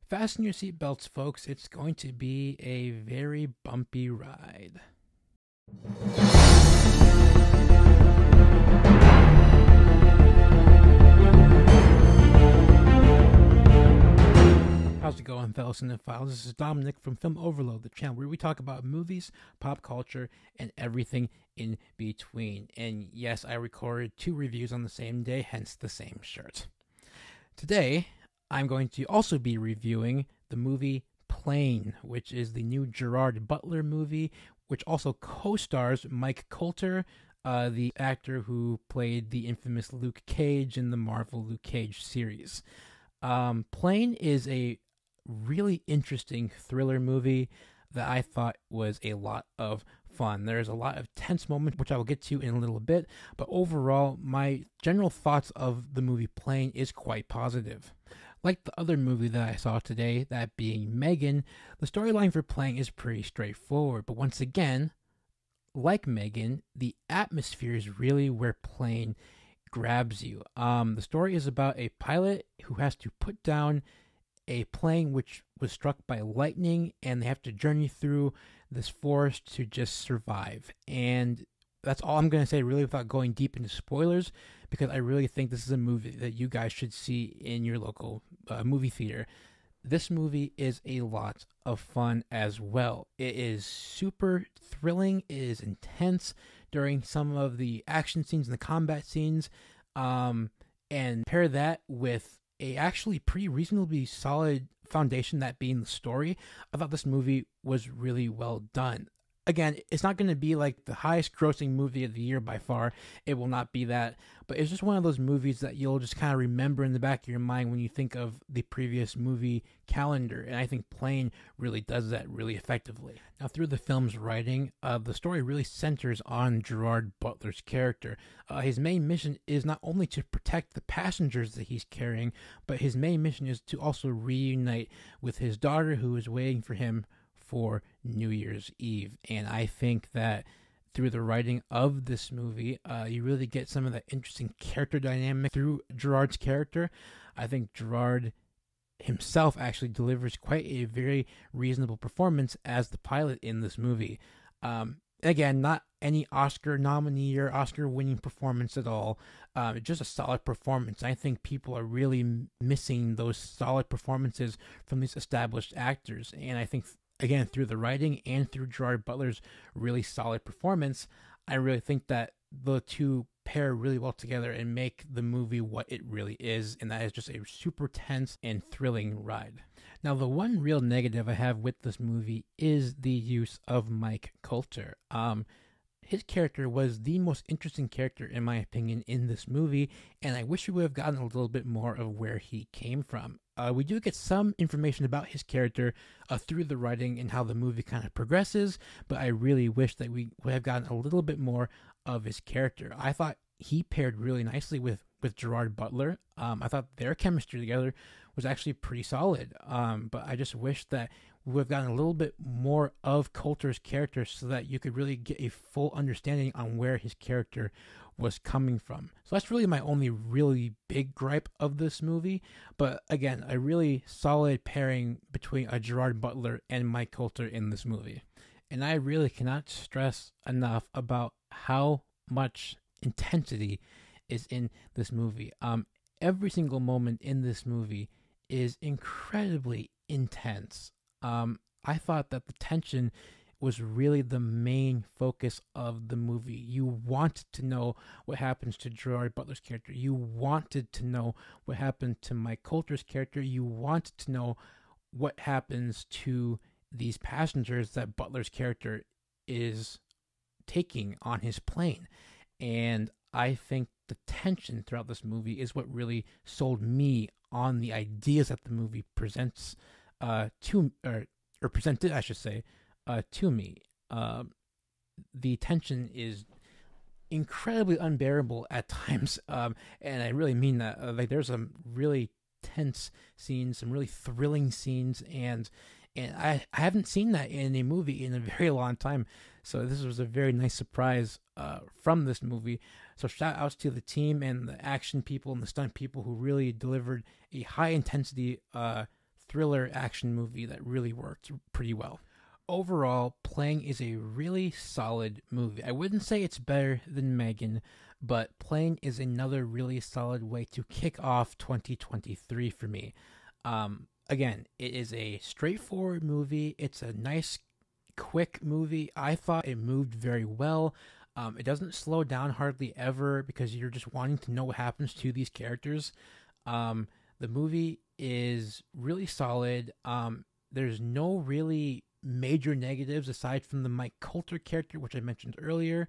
Fasten your seatbelts, folks. It's going to be a very bumpy ride. How's it going, fellow cinephiles? This is Dominic from Film Overload, the channel where we talk about movies, pop culture, and everything in between. And yes, I recorded 2 reviews on the same day, hence the same shirt. Today, I'm going to also be reviewing the movie Plane, which is the new Gerard Butler movie, which also co-stars Mike Colter, the actor who played the infamous Luke Cage in the Marvel Luke Cage series. Plane is a really interesting thriller movie that I thought was a lot of fun. There's a lot of tense moments, which I will get to in a little bit, but overall, my general thoughts of the movie Plane is quite positive. Like the other movie that I saw today, that being Megan, the storyline for Plane is pretty straightforward, but once again, like Megan, the atmosphere is really where Plane grabs you. The story is about a pilot who has to put down a plane which was struck by lightning, and they have to journey through this forest to just survive. And that's all I'm going to say, really, without going deep into spoilers, because I really think this is a movie that you guys should see in your local movie theater. This movie is a lot of fun as well. It is super thrilling. It is intense during some of the action scenes and the combat scenes. And pair that with a actually pretty reasonably solid foundation, that being the story. I thought this movie was really well done. Again, it's not going to be like the highest grossing movie of the year by far. It will not be that. But it's just one of those movies that you'll just kind of remember in the back of your mind when you think of the previous movie calendar. And I think Plane really does that really effectively. Now, through the film's writing, the story really centers on Gerard Butler's character. His main mission is not only to protect the passengers that he's carrying, but his main mission is to also reunite with his daughter, who is waiting for him for New Year's Eve. And I think that through the writing of this movie, you really get some of the interesting character dynamic through Gerard's character. I think Gerard himself actually delivers quite a very reasonable performance as the pilot in this movie. Again, not any Oscar nominee or Oscar winning performance at all. Just a solid performance. I think people are really missing those solid performances from these established actors. And I think, again, through the writing and through Gerard Butler's really solid performance, I really think that the two pair really well together and make the movie what it really is, and that is just a super tense and thrilling ride. Now, the one real negative I have with this movie is the use of Mike Colter. His character was the most interesting character, in my opinion, in this movie, and I wish we would have gotten a little bit more of where he came from. We do get some information about his character through the writing and how the movie kind of progresses, but I really wish that we would have gotten a little bit more of his character. I thought he paired really nicely with Gerard Butler. I thought their chemistry together was actually pretty solid, but I just wish that we would have gotten a little bit more of Colter's character so that you could really get a full understanding on where his character was coming from. So that's really my only really big gripe of this movie. But again, a really solid pairing between a Gerard Butler and Mike Colter in this movie. And I really cannot stress enough about how much intensity is in this movie. Every single moment in this movie is incredibly intense. I thought that the tension was really the main focus of the movie. You wanted to know what happens to Gerard Butler's character. You wanted to know what happened to Mike Colter's character. You wanted to know what happens to these passengers that Butler's character is taking on his plane. And I think the tension throughout this movie is what really sold me on the ideas that the movie presents or presented, I should say, to me. The tension is incredibly unbearable at times, and I really mean that. Like, there's some really tense scenes, some really thrilling scenes, and I haven't seen that in a movie in a very long time. So this was a very nice surprise from this movie. So shout outs to the team and the action people and the stunt people who really delivered a high intensity thriller action movie that really worked pretty well. Overall, Playing is a really solid movie. I wouldn't say it's better than Megan, but Playing is another really solid way to kick off 2023 for me. Again, it is a straightforward movie. It's a nice, quick movie. I thought it moved very well. It doesn't slow down hardly ever because you're just wanting to know what happens to these characters. The movie is really solid. There's no really major negatives aside from the Mike Coulter character, which I mentioned earlier.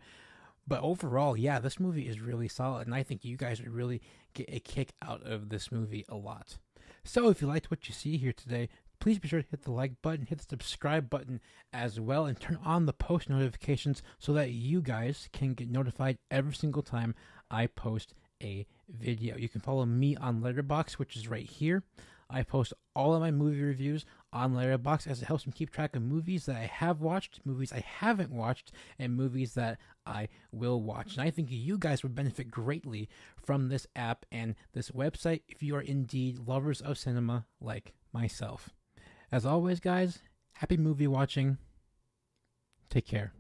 But overall, yeah, this movie is really solid, and I think you guys would really get a kick out of this movie a lot. So if you liked what you see here today, please be sure to hit the like button, hit the subscribe button as well, and turn on the post notifications so that you guys can get notified every single time I post a video. You can follow me on Letterboxd, which is right here. I post all of my movie reviews on Letterboxd as it helps me keep track of movies that I have watched, movies I haven't watched, and movies that I will watch. And I think you guys would benefit greatly from this app and this website if you are indeed lovers of cinema like myself. As always, guys, happy movie watching. Take care.